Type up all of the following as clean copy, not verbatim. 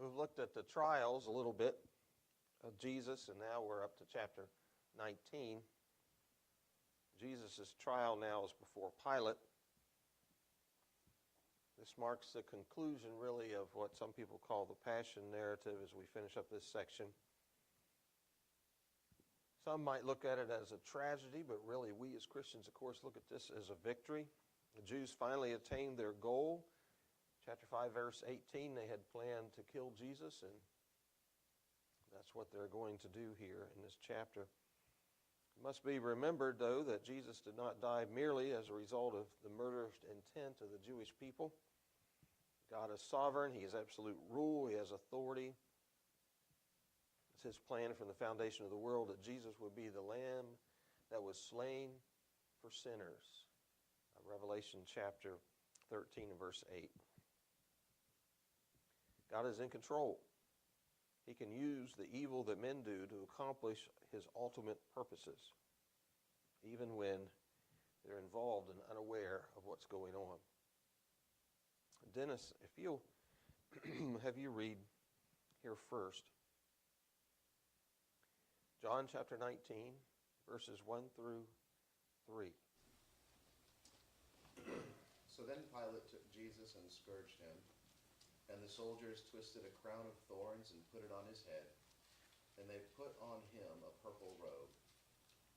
We've looked at the trials a little bit of Jesus, and now we're up to chapter 19. Jesus' trial now is before Pilate. This marks the conclusion, really, of what some people call the Passion narrative as we finish up this section. Some might look at it as a tragedy, but really we as Christians, of course, look at this as a victory. The Jews finally attained their goal. Chapter 5, verse 18, they had planned to kill Jesus, and that's what they're going to do here in this chapter. It must be remembered, though, that Jesus did not die merely as a result of the murderous intent of the Jewish people. God is sovereign. He has absolute rule. He has authority. It's His plan from the foundation of the world that Jesus would be the Lamb that was slain for sinners. Revelation chapter 13 and verse 8. God is in control. He can use the evil that men do to accomplish His ultimate purposes, even when they're involved and unaware of what's going on. Dennis, if you'll have you read here first, John chapter 19, verses 1 through 3. So then Pilate took Jesus and scourged him, and the soldiers twisted a crown of thorns and put it on his head, and they put on him a purple robe.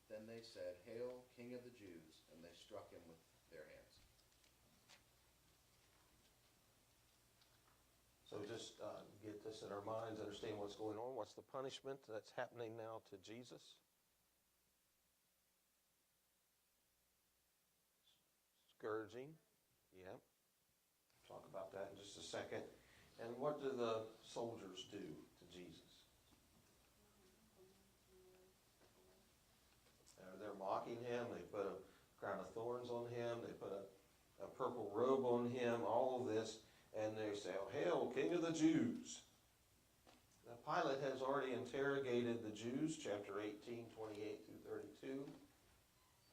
Then they said, "Hail, King of the Jews," and they struck him with their hands. So just get this in our minds, understand what's going on. What's the punishment that's happening now to Jesus? Scourging. Yeah. Talk about that in just a second. And what do the soldiers do to Jesus? They're mocking him. They put a crown of thorns on him. They put a purple robe on him. All of this. And they say, "Oh, hail, King of the Jews." Now, Pilate has already interrogated the Jews, chapter 18, 28 through 32.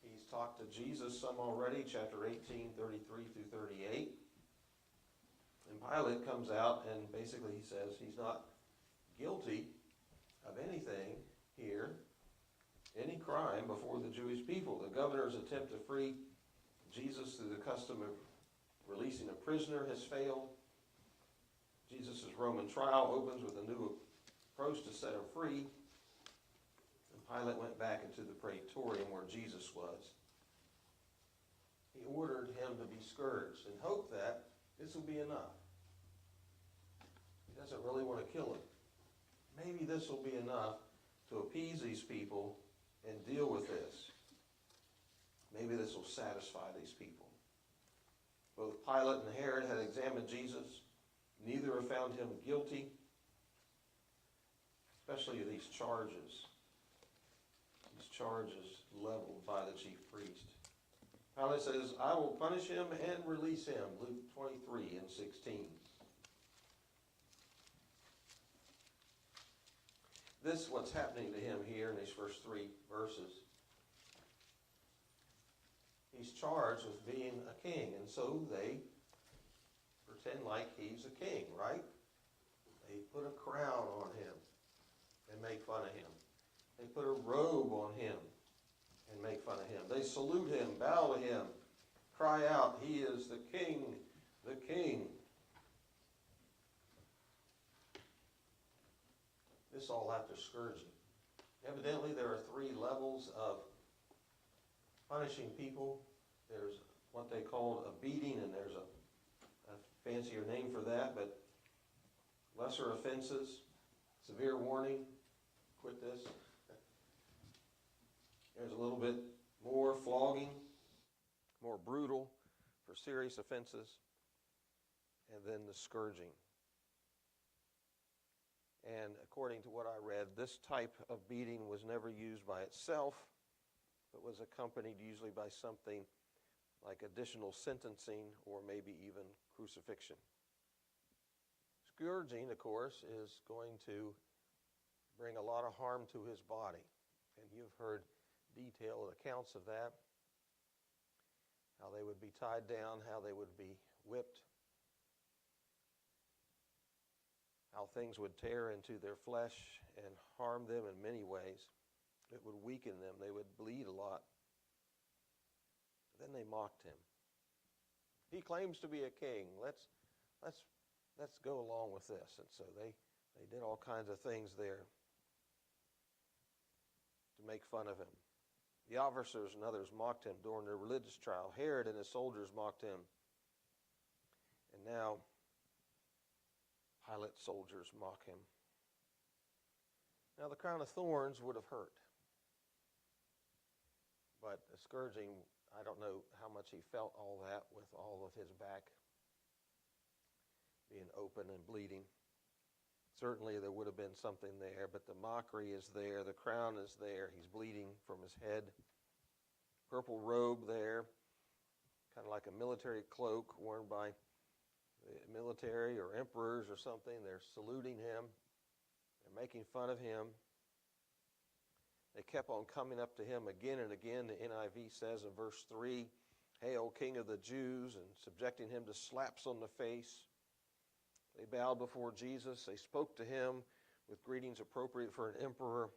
He's talked to Jesus some already, chapter 18, 33 through 38. And Pilate comes out and basically he says he's not guilty of anything here, any crime before the Jewish people. The governor's attempt to free Jesus through the custom of releasing a prisoner has failed. Jesus' Roman trial opens with a new approach to set him free. And Pilate went back into the praetorium where Jesus was. He ordered him to be scourged and hoped that this will be enough. He doesn't really want to kill him. Maybe this will be enough to appease these people and deal with this. Maybe this will satisfy these people. Both Pilate and Herod had examined Jesus. Neither have found him guilty, especially of these charges. These charges leveled by the chief priest. Pilate says, "I will punish him and release him," Luke 23 and 16. This is what's happening to him here in these first 3 verses. He's charged with being a king, and so they pretend like he's a king, right? They put a crown on him and make fun of him. They put a robe on him and make fun of him. They salute him, bow to him, cry out, "He is the king, the king." This all after scourging. Evidently, there are 3 levels of punishing people. There's what they call a beating, and there's a fancier name for that, but lesser offenses, severe warning, quit this. There's a little bit more flogging, more brutal for serious offenses, and then the scourging. And according to what I read, this type of beating was never used by itself, but was accompanied usually by something like additional sentencing or maybe even crucifixion. Scourging, of course, is going to bring a lot of harm to his body. And you've heard detailed accounts of that, how they would be tied down, how they would be whipped, how how things would tear into their flesh and harm them in many ways. It would weaken them. They would bleed a lot. Then they mocked him. He claims to be a king. Let's go along with this. And so they did all kinds of things there to make fun of him. The officers and others mocked him during their religious trial. Herod and his soldiers mocked him. And now Pilate's soldiers mock him. Now the crown of thorns would have hurt. But the scourging, I don't know how much he felt all that with all of his back being open and bleeding. Certainly there would have been something there, but the mockery is there. The crown is there. He's bleeding from his head. Purple robe there, kind of like a military cloak worn by the military or emperors or something. They're saluting him. They're making fun of him. They kept on coming up to him again and again. The NIV says in verse 3, "Hail, King of the Jews," and subjecting him to slaps on the face. They bowed before Jesus. They spoke to him with greetings appropriate for an emperor.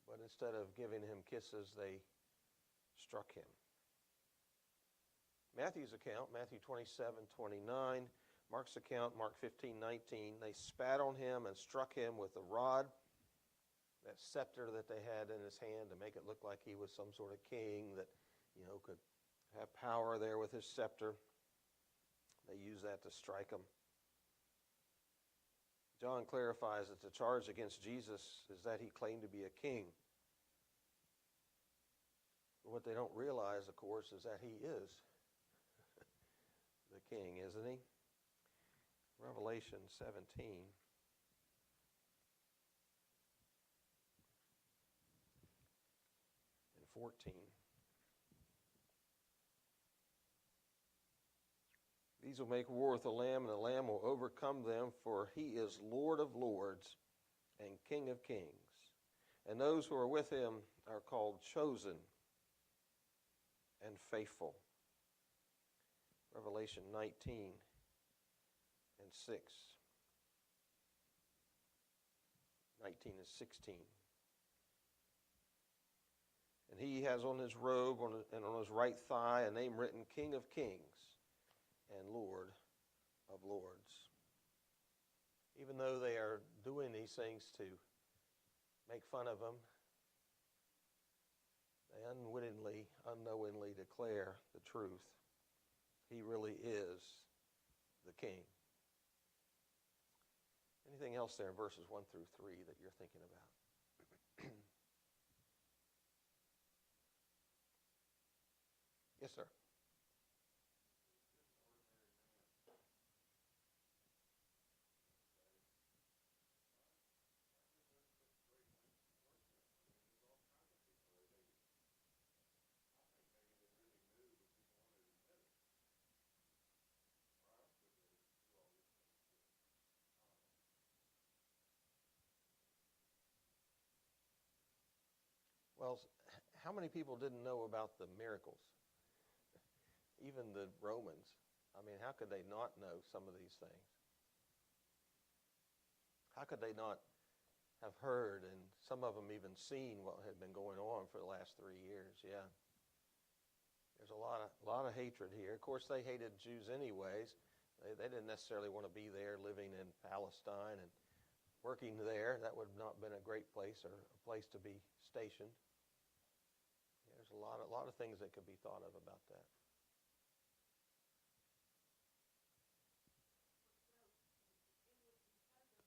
But instead of giving him kisses, they struck him. Matthew's account, Matthew 27:29. Mark's account, Mark 15:19. They spat on him and struck him with a rod, that scepter that they had in his hand, to make it look like he was some sort of king that, could have power there with his scepter. They used that to strike him. John clarifies that the charge against Jesus is that he claimed to be a king. But what they don't realize, of course, is that he is the king, isn't he? Revelation 17. And 14. These will make war with the Lamb, and the Lamb will overcome them, for he is Lord of lords and King of kings. And those who are with him are called chosen and faithful. Revelation 19:6. 19 and 16. And he has on his robe and on his right thigh a name written, King of Kings and Lord of Lords. Even though they are doing these things to make fun of him, they unwittingly, unknowingly declare the truth. He really is the King. Anything else there in verses 1 through 3 that you're thinking about? Yes, sir. Well, how many people didn't know about the miracles? Even the Romans. I mean, how could they not know some of these things? How could they not have heard, and some of them even seen what had been going on for the last 3 years? Yeah. There's a lot of hatred here. Of course, they hated Jews anyways. They didn't necessarily want to be there living in Palestine and working there. That would not have been a great place or a place to be stationed. Yeah, there's a lot of things that could be thought of about that.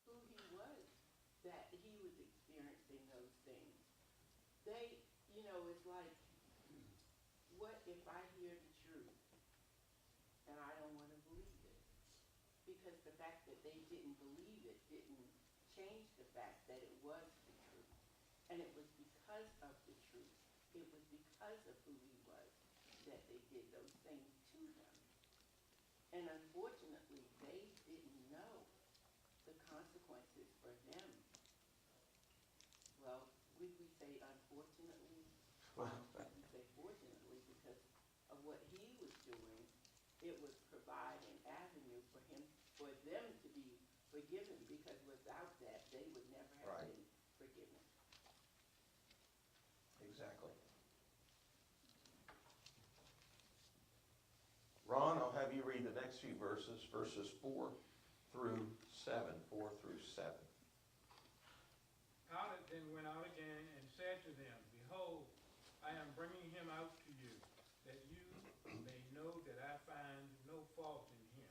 Who he was, that he was experiencing those things. They, it's like, what if I hear the truth and I don't want to believe it? Because the fact that they didn't believe it didn't change the fact that it was the truth. And it was because of the truth, it was because of who he was that they did those things to him. And unfortunately, they didn't know the consequences for them. Well, we say unfortunately, we say fortunately, because of what he was doing, it would provide an avenue for them to be, for forgiven, because without that, they would never have Right. been forgiven. Exactly. Ron, I'll have you read the next few verses, verses 4 through 7. 4 through 7. Pilate then went out again and said to them, Behold, I am bringing him out to you, that you may know that I find no fault in him.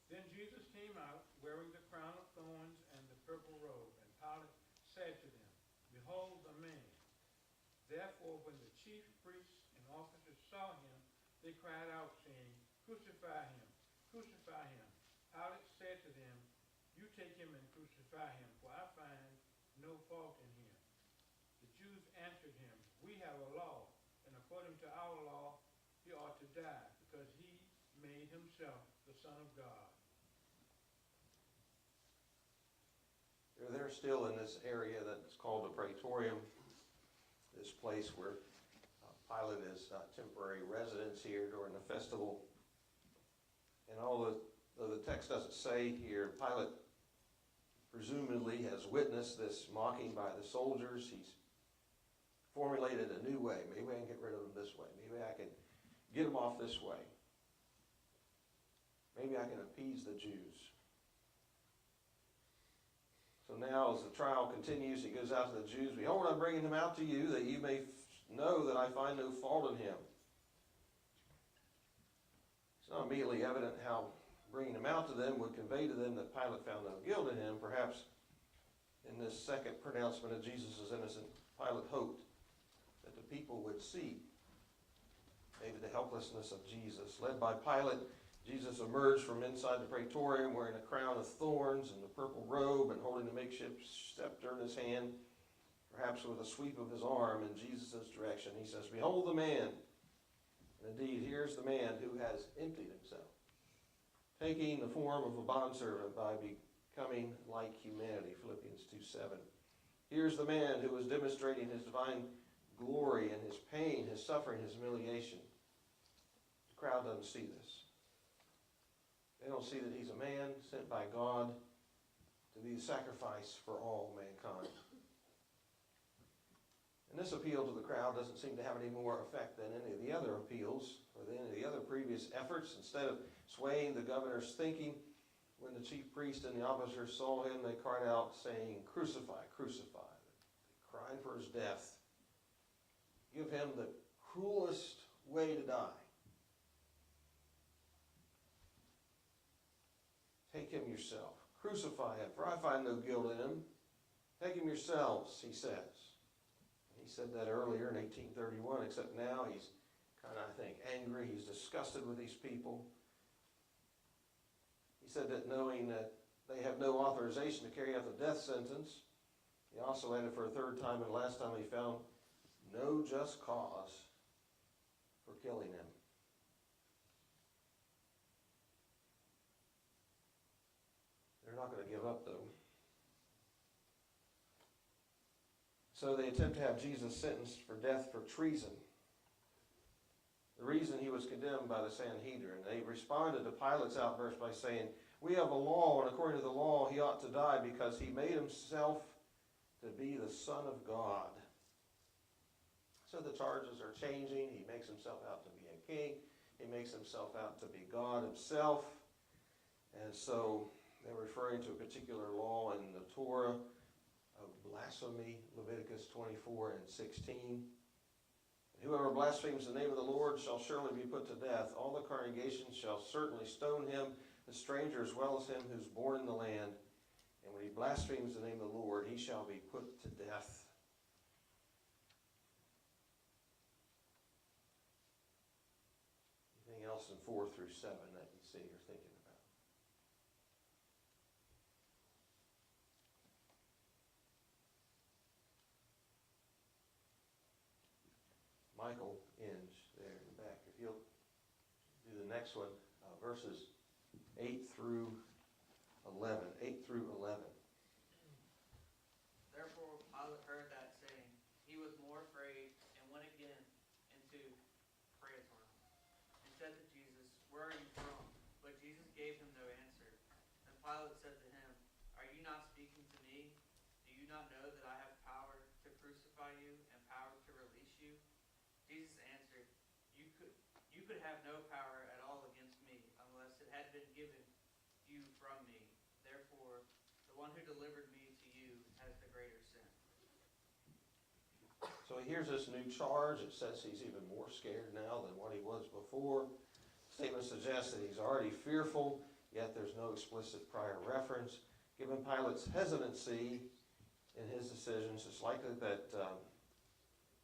Then Jesus came out, wearing the crown of thorns and the purple robe, and Pilate said to them, Behold the man. Therefore, when the chief priests and officers saw him, they cried out, saying, Crucify him, crucify him. Pilate said to them, You take him and crucify him, for I find no fault in him. The Jews answered him, We have a law, and according to our law, he ought to die, because he made himself the Son of God. They're still in this area that's called the Praetorium, this place where Pilate is temporary residence here during the festival. And although the text doesn't say here, Pilate presumably has witnessed this mocking by the soldiers. He's formulated a new way. Maybe I can get rid of them this way. Maybe I can get them off this way. Maybe I can appease the Jews. So now as the trial continues, he goes out to the Jews. Behold, I'm bringing him out to you, that you may know that I find no fault in him. It's not immediately evident how bringing him out to them would convey to them that Pilate found no guilt in him. Perhaps in this second pronouncement of Jesus' innocent, Pilate hoped that the people would see maybe the helplessness of Jesus. Led by Pilate, Jesus emerged from inside the Praetorium wearing a crown of thorns and the purple robe and holding a makeshift scepter in his hand, perhaps with a sweep of his arm in Jesus' direction. He says, Behold the man. And indeed, here's the man who has emptied himself, taking the form of a bondservant by becoming like humanity, Philippians 2:7. Here's the man who is demonstrating his divine glory and his pain, his suffering, his humiliation. The crowd doesn't see this. They don't see that he's a man sent by God to be the sacrifice for all mankind. And this appeal to the crowd doesn't seem to have any more effect than any of the other appeals or any of the other previous efforts. Instead of swaying the governor's thinking, when the chief priest and the officers saw him, they cried out, saying, Crucify, crucify. Crying for his death. Give him the cruelest way to die. Take him yourself. Crucify him, for I find no guilt in him. Take him yourselves, he says. He said that earlier in 1831, except now he's kind of, I think, angry. He's disgusted with these people. He said that knowing that they have no authorization to carry out the death sentence, he also added for a third time, and last time he found no just cause for killing him. They're not going to give up, though. So they attempt to have Jesus sentenced for death for treason. The reason he was condemned by the Sanhedrin. They responded to Pilate's outburst by saying, We have a law, and according to the law, he ought to die because he made himself to be the Son of God. So the charges are changing. He makes himself out to be a king. He makes himself out to be God himself. And so they're referring to a particular law in the Torah of blasphemy, Leviticus 24 and 16. Whoever blasphemes the name of the Lord shall surely be put to death. All the congregation shall certainly stone him, the stranger as well as him who's born in the land. And when he blasphemes the name of the Lord, he shall be put to death. Anything else in 4 through 7 that you see or thinking about? Michael Inge there in the back. If you'll do the next one, verses 8 through 11. 8 through 11. Therefore Pilate heard that saying. He was more afraid and went again into Praetorium and said to Jesus, Where are you from? But Jesus gave him no answer. And Pilate said to him, not know that I have power to crucify you and power to release you? Jesus answered, you could have no power at all against me unless it had been given you from me. Therefore, the one who delivered me to you has the greater sin. So he hears this new charge. It says he's even more scared now than what he was before. Statement suggests that he's already fearful, yet there's no explicit prior reference. Given Pilate's hesitancy in his decisions, it's likely that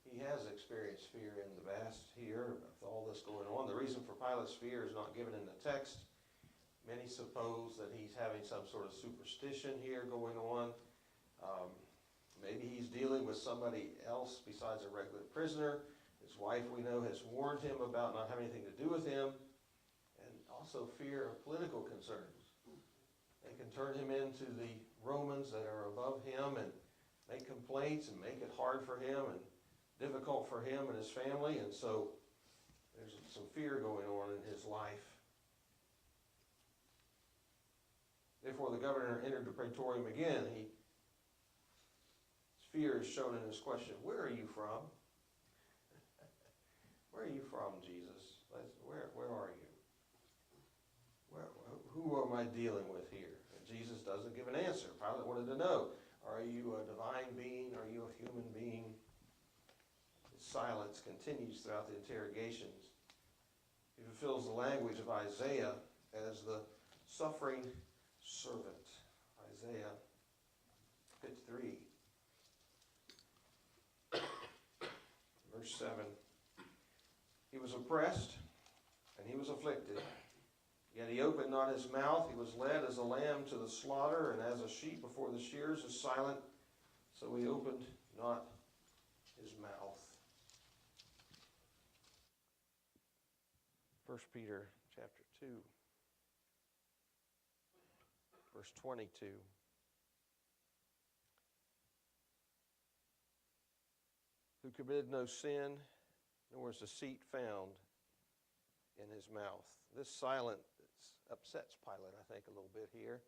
he has experienced fear in the past here with all this going on. The reason for Pilate's fear is not given in the text. Many suppose that he's having some sort of superstition here going on. Maybe he's dealing with somebody else besides a regular prisoner. His wife, we know, has warned him about not having anything to do with him. And also fear of political concerns. They can turn him into the Romans that are above him and make complaints and make it hard for him and difficult for him and his family. And so there's some fear going on in his life. Therefore, the governor entered the praetorium again. His fear is shown in his question, where are you from? Where are you from, Jesus? Where are you? Who am I dealing with here? And Jesus doesn't give an answer. Pilate wanted to know, are you a divine being? Are you a human being? His silence continues throughout the interrogations. He fulfills the language of Isaiah as the suffering servant. Isaiah 53. Verse 7. He was oppressed and he was afflicted. Yet he opened not his mouth. He was led as a lamb to the slaughter, and as a sheep before the shears is silent, so he opened not his mouth. 1 Peter chapter 2, verse 22. Who committed no sin, nor was deceit found in his mouth. This silence upsets Pilate, I think, a little bit here.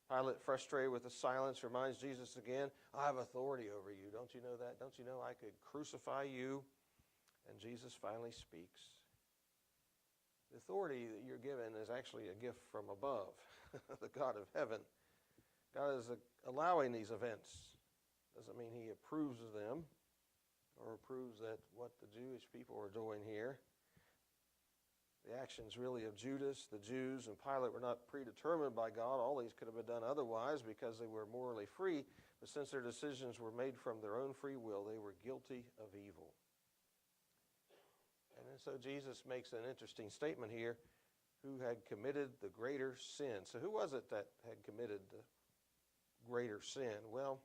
Pilate, frustrated with the silence, reminds Jesus again, I have authority over you. Don't you know that? Don't you know I could crucify you? And Jesus finally speaks. The authority that you're given is actually a gift from above, the God of heaven. God is allowing these events. Doesn't mean he approves of them or approves that what the Jewish people are doing here. The actions really of Judas, the Jews, and Pilate were not predetermined by God. All these could have been done otherwise because they were morally free. But since their decisions were made from their own free will, they were guilty of evil. And then so Jesus makes an interesting statement here. Who had committed the greater sin? So who was it that had committed the greater sin? Well,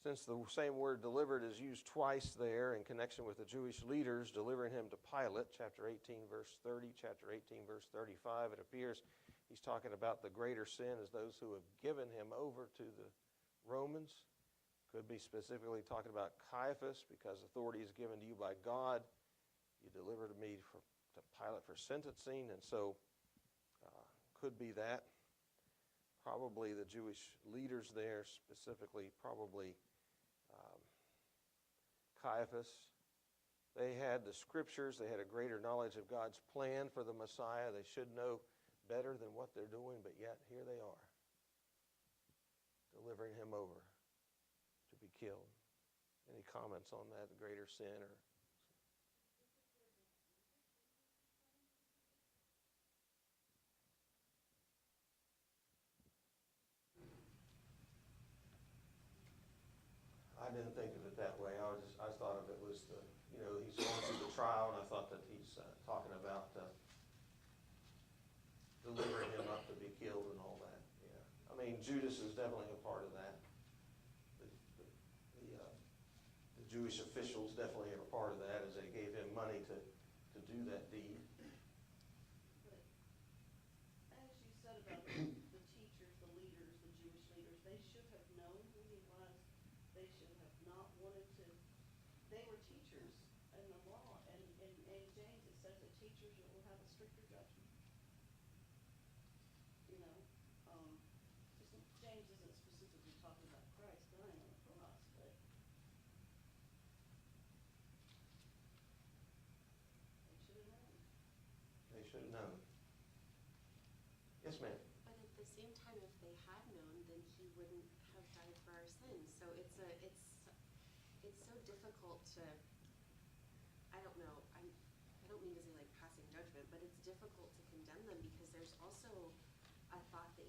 since the same word delivered is used twice there in connection with the Jewish leaders delivering him to Pilate, chapter 18, verse 30, chapter 18, verse 35, it appears he's talking about the greater sin as those who have given him over to the Romans. Could be specifically talking about Caiaphas, because authority is given to you by God. You delivered me to Pilate for sentencing, and so could be that. Probably the Jewish leaders there, specifically probably Caiaphas. They had the scriptures. They had a greater knowledge of God's plan for the Messiah. They should know better than what they're doing, but yet here they are, delivering him over to be killed. Any comments on that, the greater sin? Or I didn't think of it that way. I thought of it was he's going through the trial, and I thought that he's talking about delivering him up to be killed and all that. Yeah, I mean Judas is definitely a part of that. The Jewish officials definitely are a part of that, as they gave him money to do that deed. But as you said about the teachers, the leaders, the Jewish leaders, they should have known who he was. They should have not wanted to. They were teachers in the law, and in James it says that teachers will have a stricter judgment. should have known. Yes, ma'am? But at the same time, if they had known, then he wouldn't have died for our sins. So it's so difficult to, I don't know, I don't mean to say like passing judgment, but it's difficult to condemn them because there's also a thought that,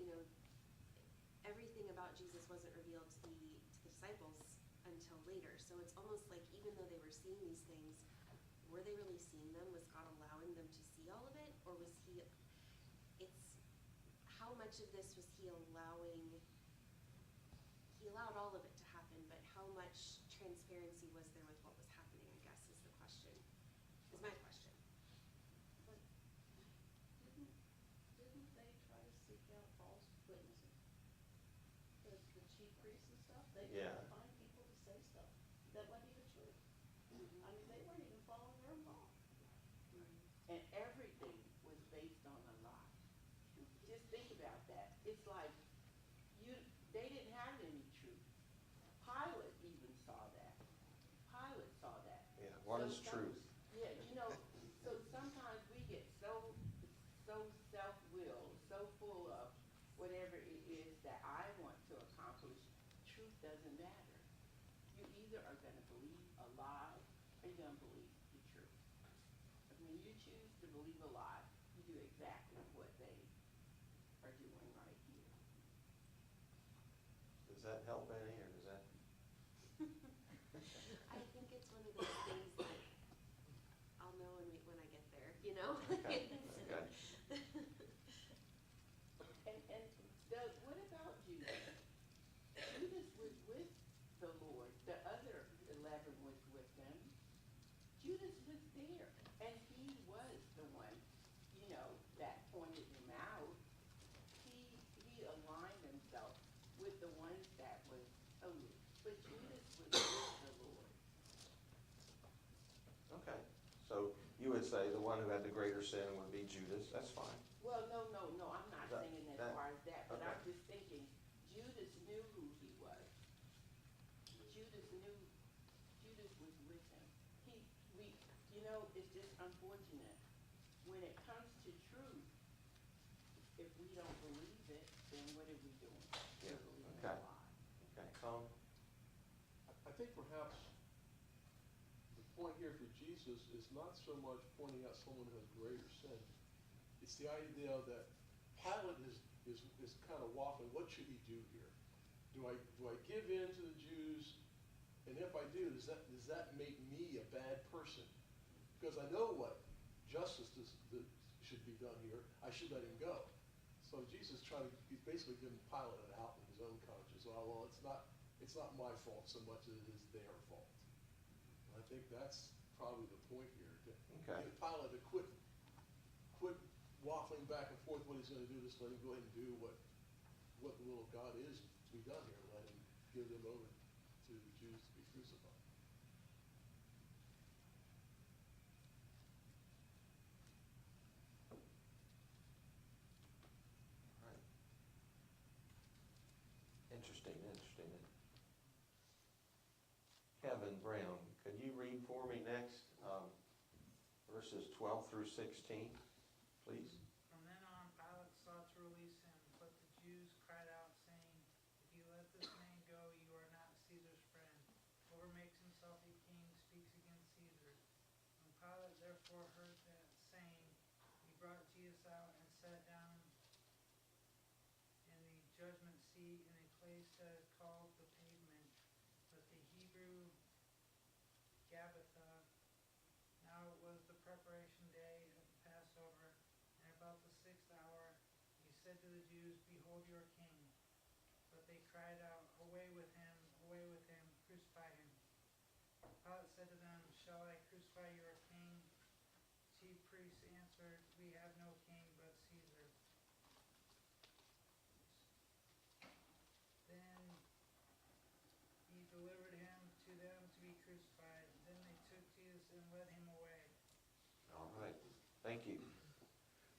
everything about Jesus wasn't revealed to the disciples until later. So it's almost like even though they were seeing these things, were they really seeing them? Was God allowing them to see all of it? Or was how much of this was he allowed all of it to happen, but how much transparency was there with what was happening, I guess is my question. But didn't they try to seek out false witnesses? The chief priests and stuff, they tried Yeah. to find people to say stuff that wasn't even true. I mean, they weren't even following their own law. And everything was based on a lie. Just think about that. It's like they didn't have any truth. Pilate even saw that. Pilate saw that. Yeah, what So is truth? Yeah, so sometimes we get so self-willed, so full of whatever it is that I want to accomplish, truth doesn't matter. You either are going to believe a lie or you're going to believe the truth. When you choose to believe a lie, you do exactly what they are doing right here. Does that help any, or does that? I think it's one of those things that I'll know when I get there, Okay, okay. And what about Judas? Judas was with the Lord. The other 11 was with them. Judas was there, and he was the one, that pointed him out. He aligned himself with the ones that was aloof. But Judas was with the Lord. Okay, so you would say the one who had the greater sin would be Judas, that's fine. Well, no, I'm not That- saying as that- far as that, but okay. I'm just thinking, Judas knew who he was. Judas was with him. It's just unfortunate. When it comes to truth, if we don't believe it, then what are we doing? Yeah, We're believing okay. a lie. Okay, Tom? I think perhaps the point here for Jesus is not so much pointing out someone who has greater sin. It's the idea that Pilate is kind of waffling. What should he do here? Do I give in to the Jews? And if I do, does that make me a bad person? Because I know what justice should be done here. I should let him go. So Jesus he's basically giving Pilate an out in his own conscience. Well, it's not my fault so much as it is their fault. And I think that's probably the point here. Okay. Get Pilate to quit waffling back and forth what he's going to do. Just let him go ahead and do what the will of God is to be done here. Let him give them over to the Jews to be crucified. Right. Interesting. Kevin Brown, could you read for me next, verses 12 through 16, please? From then on, Pilate sought to release him, but the Jews cried out, saying, "If you let this man go, you are not Caesar's friend. Whoever makes himself a king speaks against Caesar." When Pilate therefore heard that saying, he brought Jesus out and sat down in the judgment seat in a place that is called the Pavement, but the Hebrew Gabbatha. Now it was the preparation day of the Passover, and about the 6th hour he said to the Jews, "Behold your king." But they cried out, away with him, crucify him." Pilate said to them, "Shall I crucify your king?" Chief priests answered, "We have no king but Caesar." Then he delivered him to them to be crucified. Then they took Jesus and led him away. All right, thank you.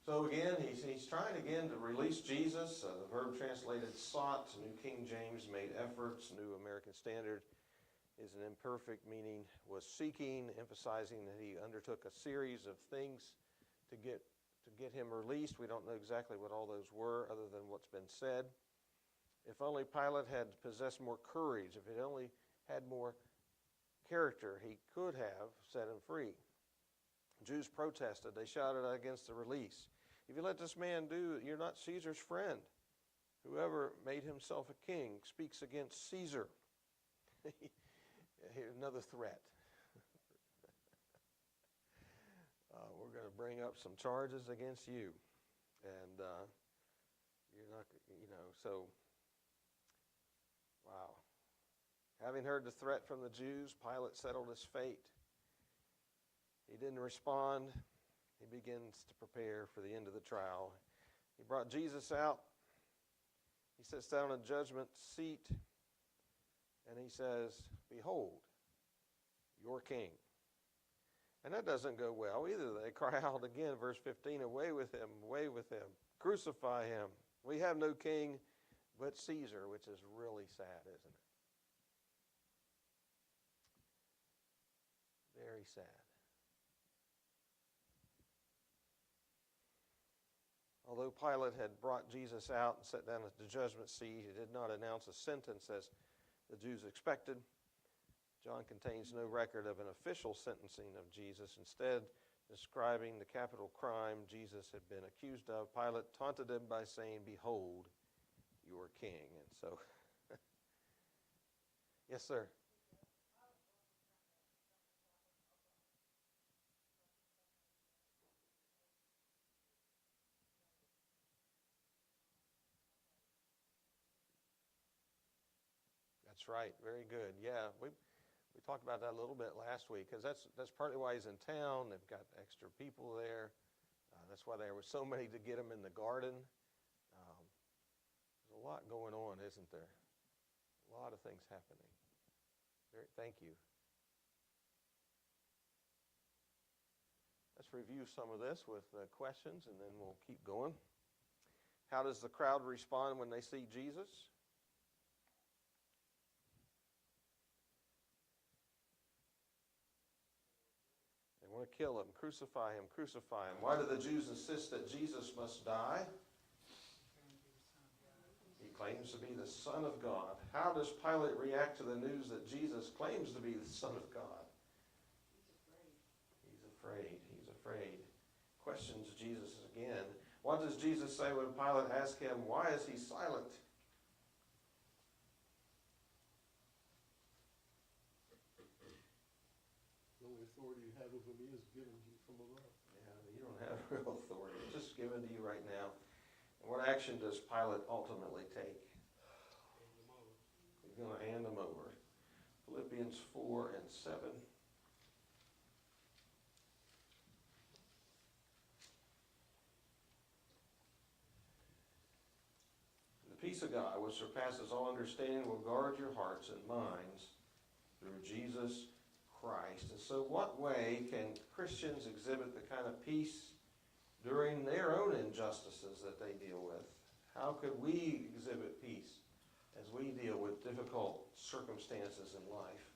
So again, he's trying again to release Jesus. The verb translated sought, New King James made efforts, New American Standard is an imperfect, meaning was seeking, emphasizing that he undertook a series of things to to get him released. We don't know exactly what all those were other than what's been said. If only Pilate had possessed more courage, if he only had more character, he could have set him free. Jews protested. They shouted against the release. If you let this man do, you're not Caesar's friend. Whoever made himself a king speaks against Caesar. Here's another threat. We're going to bring up some charges against you. And you're not, so, wow. Having heard the threat from the Jews, Pilate settled his fate. He didn't respond. He begins to prepare for the end of the trial. He brought Jesus out. He sits down on a judgment seat, and he says, "Behold, your king." And that doesn't go well either. They cry out again, verse 15, "Away with him, away with him, crucify him. We have no king but Caesar," which is really sad, isn't it? Very sad. Although Pilate had brought Jesus out and sat down at the judgment seat, he did not announce a sentence as the Jews expected. John contains no record of an official sentencing of Jesus. Instead, describing the capital crime Jesus had been accused of, Pilate taunted him by saying, "Behold, your king." And so, yes, sir. That's right. Very good. Yeah, we talked about that a little bit last week because that's partly why he's in town. They've got extra people there. That's why there were so many to get him in the garden. There's a lot going on, isn't there? A lot of things happening. Thank you. Let's review some of this with questions, and then we'll keep going. How does the crowd respond when they see Jesus? They want to kill him, crucify him, crucify him. Why do the Jews insist that Jesus must die? He claims to be the Son of God. How does Pilate react to the news that Jesus claims to be the Son of God? He's afraid. He's afraid. Questions Jesus again. What does Jesus say when Pilate asks him, "Why is he silent?" The only authority you have over me is given to you from above. Yeah, you don't have real authority. It's just given to you right now. And what action does Pilate ultimately take? He's going to hand them over. Philippians 4 and 7. The peace of God, which surpasses all understanding, will guard your hearts and minds through Jesus Christ. And so what way can Christians exhibit the kind of peace during their own injustices that they deal with? How could we exhibit peace as we deal with difficult circumstances in life?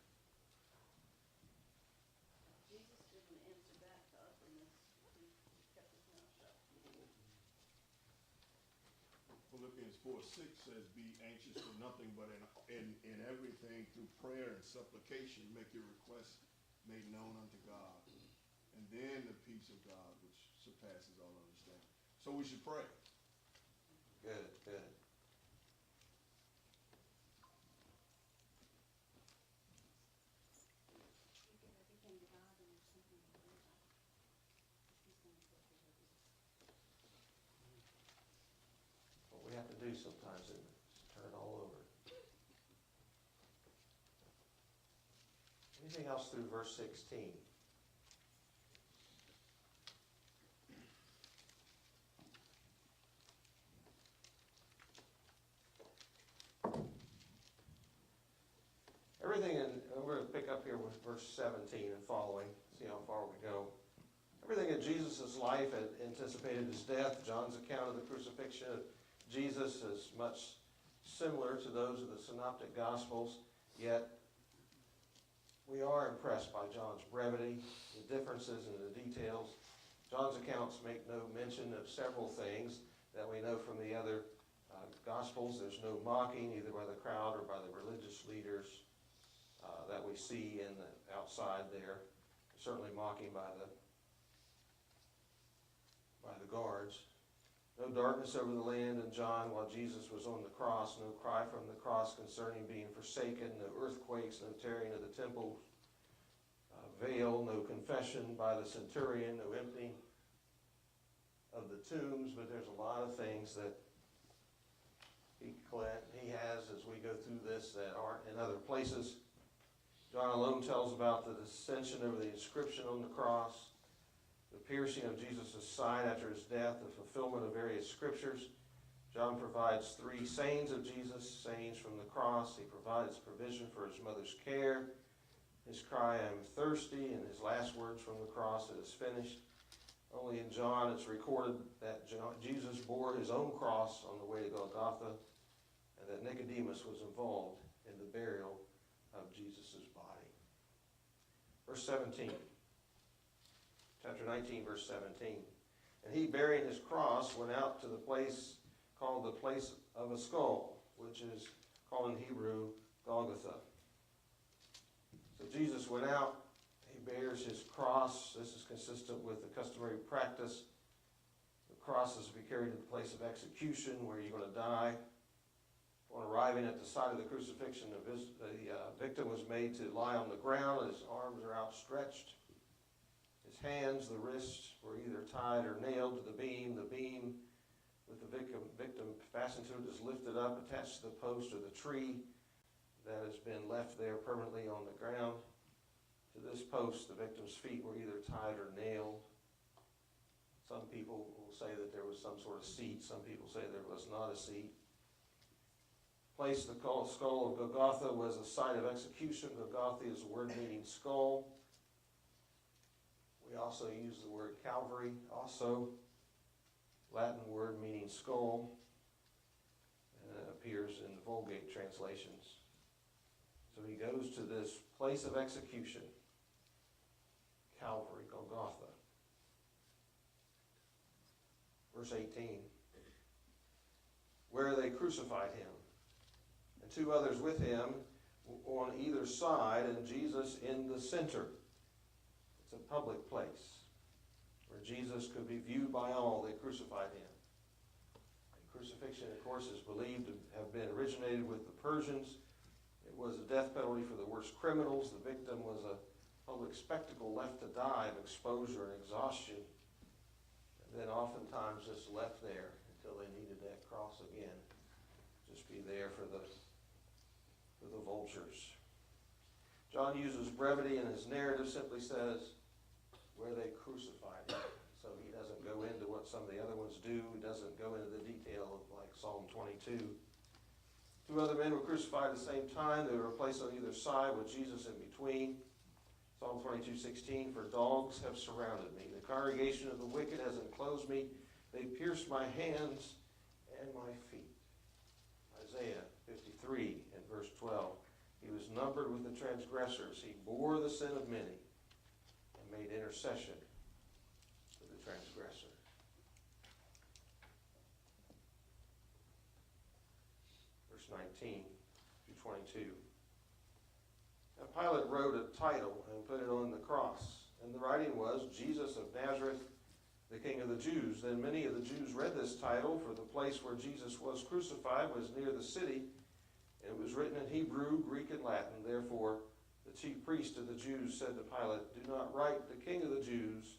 Jesus didn't answer back to otherness. He kept his mouth shut. Philippians 4:6 says, "Be anxious for nothing, but in everything through prayer and supplication, make your requests made known unto God. And then the peace of God, which surpasses all understanding." So we should pray. Good, good. You give everything to God and there's something to worry about. He's going to take care of you. What we have to do sometimes is turn it all over. Anything else through verse 16? Everything we're going to pick up here with verse 17 and following, see how far we go. Everything in Jesus' life had anticipated his death. John's account of the crucifixion of Jesus is much similar to those of the Synoptic Gospels, yet we are impressed by John's brevity, the differences in the details. John's accounts make no mention of several things that we know from the other Gospels. There's no mocking either by the crowd or by the religious leaders that we see in the outside there. Certainly mocking by the guards. No darkness over the land in John while Jesus was on the cross. No cry from the cross concerning being forsaken. No earthquakes. No tearing of the temple veil. No confession by the centurion. No emptying of the tombs. But there's a lot of things that he has as we go through this that aren't in other places. John alone tells about the dissension over the inscription on the cross, the piercing of Jesus' side after his death, the fulfillment of various scriptures. John provides 3 sayings of Jesus, sayings from the cross. He provides provision for his mother's care, his cry, "I am thirsty," and his last words from the cross, "It is finished." Only in John it's recorded that Jesus bore his own cross on the way to Golgotha, and that Nicodemus was involved in the burial of Jesus' body. Verse 17. Chapter 19, verse 17. And he, bearing his cross, went out to the place called the place of a skull, which is called in Hebrew Golgotha. So Jesus went out, he bears his cross. This is consistent with the customary practice. The cross is to be carried to the place of execution where you're going to die. On arriving at the site of the crucifixion, the victim was made to lie on the ground. His arms are outstretched. His hands, the wrists were either tied or nailed to the beam. The beam with the victim fastened to it is lifted up, attached to the post or the tree that has been left there permanently on the ground. To this post, the victim's feet were either tied or nailed. Some people will say that there was some sort of seat. Some people say there was not a seat. Place, the skull of Golgotha, was a site of execution. Golgotha is a word meaning skull. We also use the word Calvary, also Latin word meaning skull, and it appears in the Vulgate translations. So he goes to this place of execution, Calvary, Golgotha. Verse 18, where they crucified him, and 2 others with him on either side, and Jesus in the center. It's a public place where Jesus could be viewed by all. They crucified him. And crucifixion, of course, is believed to have been originated with the Persians. It was a death penalty for the worst criminals. The victim was a public spectacle left to die of exposure and exhaustion, and then oftentimes just left there until they needed that cross again. Just be there for the vultures. John uses brevity in his narrative, simply says where they crucified him. So he doesn't go into what some of the other ones do. He doesn't go into the detail of like Psalm 22. 2 other men were crucified at the same time. They were placed on either side with Jesus in between. Psalm 22:16, for dogs have surrounded me. The congregation of the wicked has enclosed me. They pierced my hands and my feet. Isaiah 53 and verse 12. He was numbered with the transgressors. He bore the sin of many and made intercession for the transgressor. Verse 19 through 22. Now Pilate wrote a title and put it on the cross. And the writing was, Jesus of Nazareth, the King of the Jews. Then many of the Jews read this title, for the place where Jesus was crucified was near the city. It was written in Hebrew, Greek, and Latin. Therefore, the chief priest of the Jews said to Pilate, do not write the King of the Jews,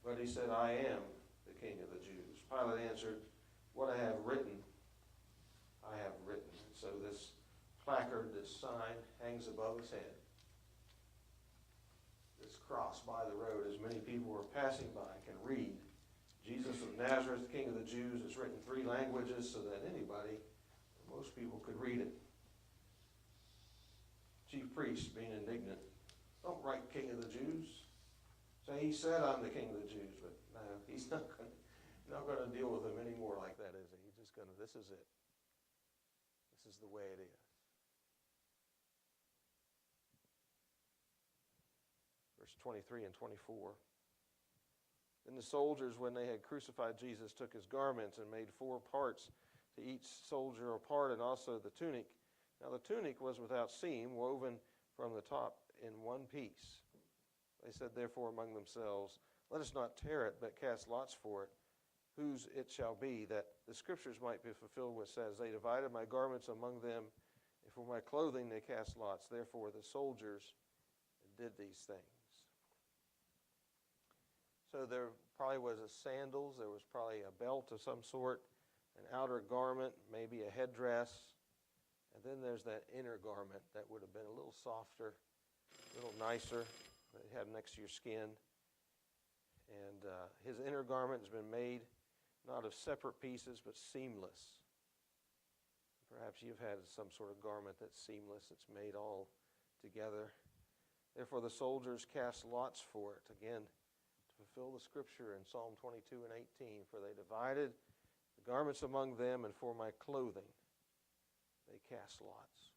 but he said, I am the King of the Jews. Pilate answered, what I have written, I have written. And so this placard, this sign, hangs above his head. This cross by the road, as many people were passing by, can read, Jesus of Nazareth, King of the Jews. It's written 3 languages so that anybody, most people, could read it. Chief priest being indignant, don't write King of the Jews. So he said, I'm the King of the Jews, but no, he's not going to deal with them anymore like that, is he? He's just going to, this is it. This is the way it is. Verse 23 and 24. And the soldiers, when they had crucified Jesus, took his garments and made 4 parts, to each soldier a part, and also the tunic. Now the tunic was without seam, woven from the top in one piece. They said therefore among themselves, let us not tear it, but cast lots for it, whose it shall be, that the scriptures might be fulfilled, which says, they divided my garments among them, and for my clothing they cast lots. Therefore the soldiers did these things. So there probably was a sandals, there was probably a belt of some sort, an outer garment, maybe a headdress, and then there's that inner garment that would have been a little softer, a little nicer, that you have next to your skin. And his inner garment has been made not of separate pieces, but seamless. Perhaps you've had some sort of garment that's seamless, it's made all together. Therefore the soldiers cast lots for it, again, to fulfill the scripture in Psalm 22 and 18. For they divided the garments among them, and for my clothing they cast lots.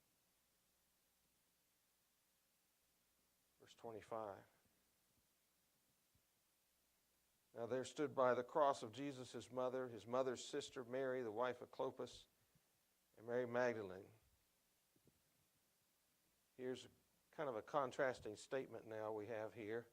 Verse 25. Now there stood by the cross of Jesus his mother's sister Mary, the wife of Clopas, and Mary Magdalene. Here's kind of a contrasting statement now we have here.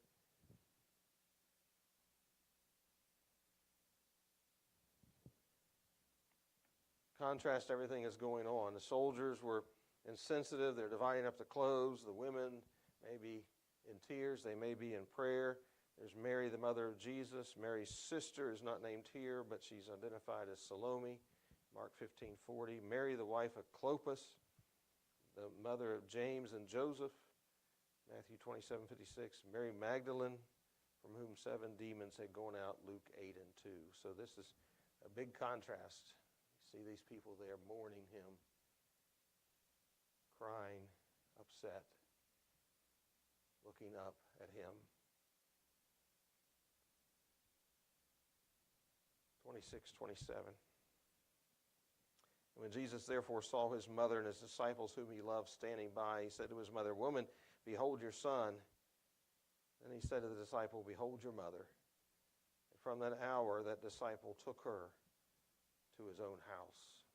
Contrast everything that's going on. The soldiers were insensitive. They're dividing up the clothes. The women may be in tears. They may be in prayer. There's Mary, the mother of Jesus. Mary's sister is not named here, but she's identified as Salome, Mark 15:40. Mary, the wife of Clopas, the mother of James and Joseph, Matthew 27:56. Mary Magdalene, from whom 7 demons had gone out, Luke 8 and 2. So this is a big contrast. You see these people there mourning him, crying, upset, looking up at him. 26:27. When Jesus therefore saw his mother and his disciples whom he loved standing by, he said to his mother, Woman, behold your son. Then he said to the disciple, Behold your mother. And from that hour that disciple took her to his own house.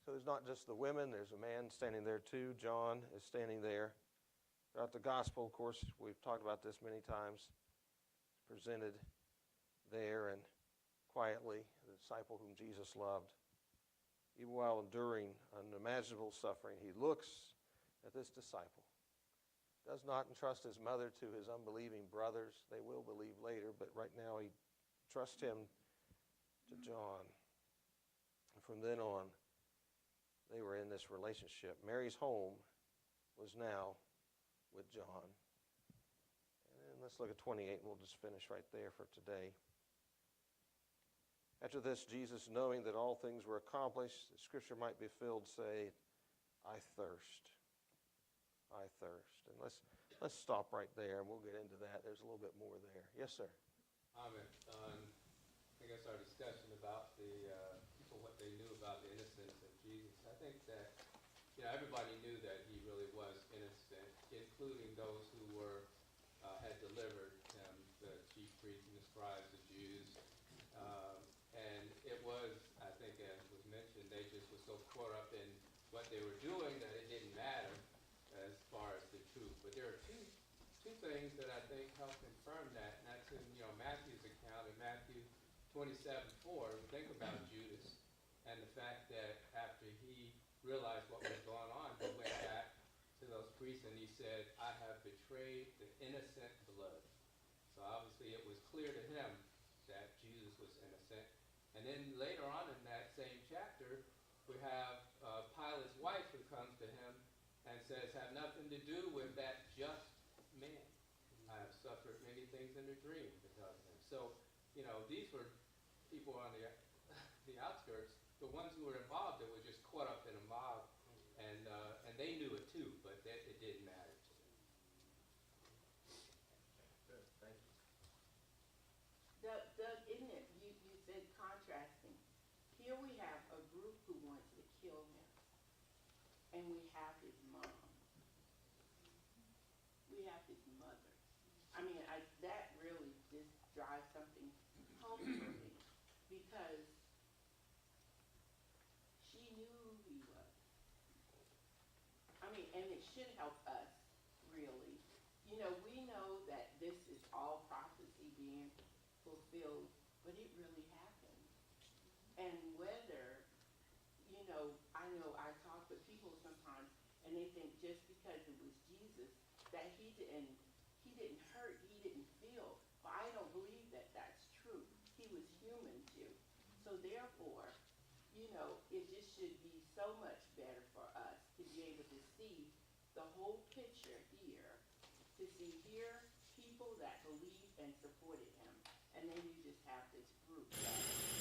So there's not just the women, there's a man standing there too. John is standing there. Throughout the gospel, of course, we've talked about this many times. It's presented there and quietly, the disciple whom Jesus loved. Even while enduring unimaginable suffering, he looks at this disciple. Does not entrust his mother to his unbelieving brothers. They will believe later, but right now he trusts him to John. And from then on, they were in this relationship. Mary's home was now with John. And let's look at 28, and we'll just finish right there for today. After this, Jesus, knowing that all things were accomplished, the scripture might be filled, say, I thirst. I thirst. And let's stop right there, and we'll get into that. There's a little bit more there. Yes, sir. Comment on, I guess, our discussion about the people, what they knew about the innocence of Jesus. I think that, everybody knew that he really was innocent, including those who had delivered him, the chief priests and the scribes, the Jews. And it was, I think, as was mentioned, they just were so caught up in what they were doing that it didn't matter as far as the truth. But there are two things that I think help confirm that, and that's in Matthew's account in Matthew 27:4. Think about Judas and the fact that after he realized what was going on, he went back to those priests and he said, I have betrayed the innocent blood. So obviously it was clear to him that Jesus was innocent. And then later on in that same chapter, we have Pilate's wife who comes to him and says, have nothing to do with that just man. I have suffered many things in a dream because of him. So, these were people on the outskirts, the ones who were involved that were just caught up in a mob, and they knew it too, but it didn't matter to them. Good, thank you. Doug, isn't it, you said contrasting. Here we have a group who wants to kill him, and we have his mom. We have his mother. I mean, that really just drive something home for me, because she knew who he was. I mean, and it should help us, really. You know, we know that this is all prophecy being fulfilled, but it really happened. And whether, you know I talk with people sometimes, and they think just because it was Jesus, that he didn't hurt, he didn't feel. But I don't believe that that's true. He was human too. So therefore, it just should be so much better for us to be able to see the whole picture here, to see here people that believed and supported him. And then you just have this group that